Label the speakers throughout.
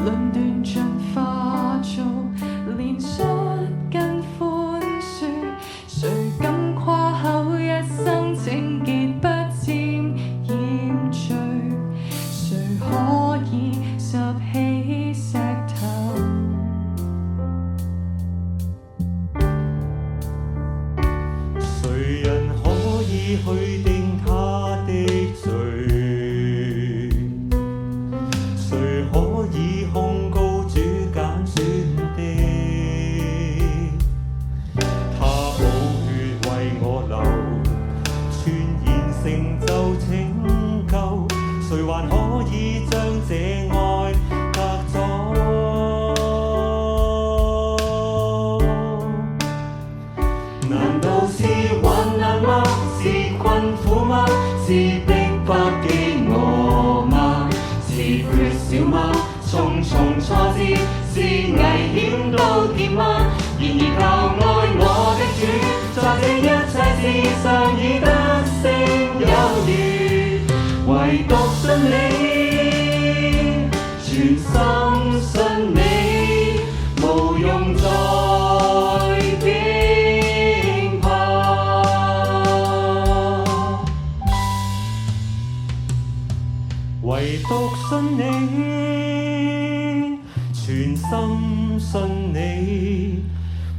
Speaker 1: 論斷進化做憐恤跟寬恕，誰敢誇口一生清潔不沾染罪？誰可以拾起石頭？
Speaker 2: 誰人可以去定他的罪？誰可以控告主揀選的？他寶血為我流，全然成就拯救，誰還可以將這愛隔阻？難道是患難嗎？是困苦嗎？是逼迫飢餓嗎？是缺少嗎？重重挫折，是危險都跌嗎？然而靠愛我的主，在這一切事上已得勝有餘，唯獨信你，全心信你，無用再驚怕，唯獨信你，全心信你，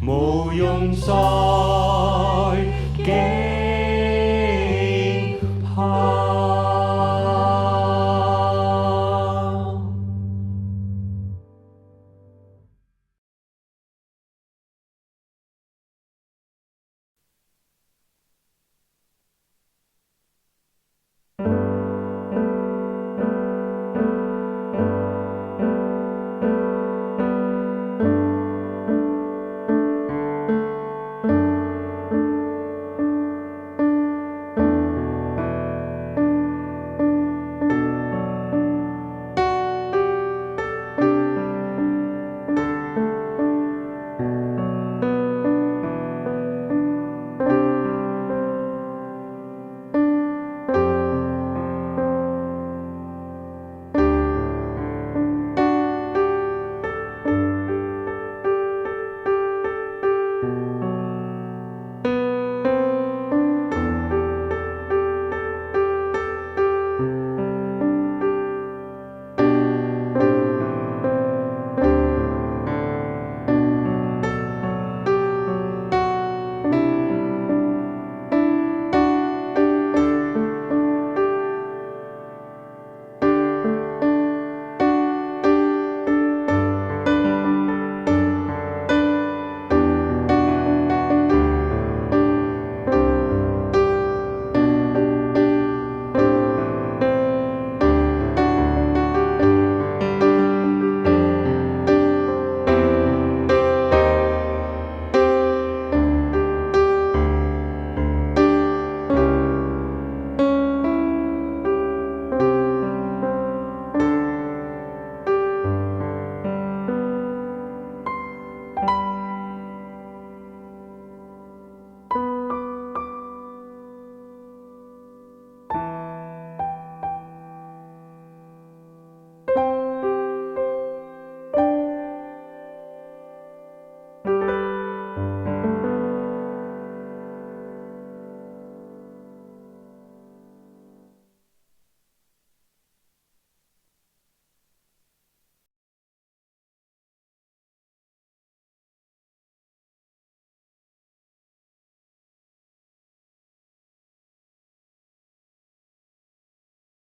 Speaker 2: 無用再驚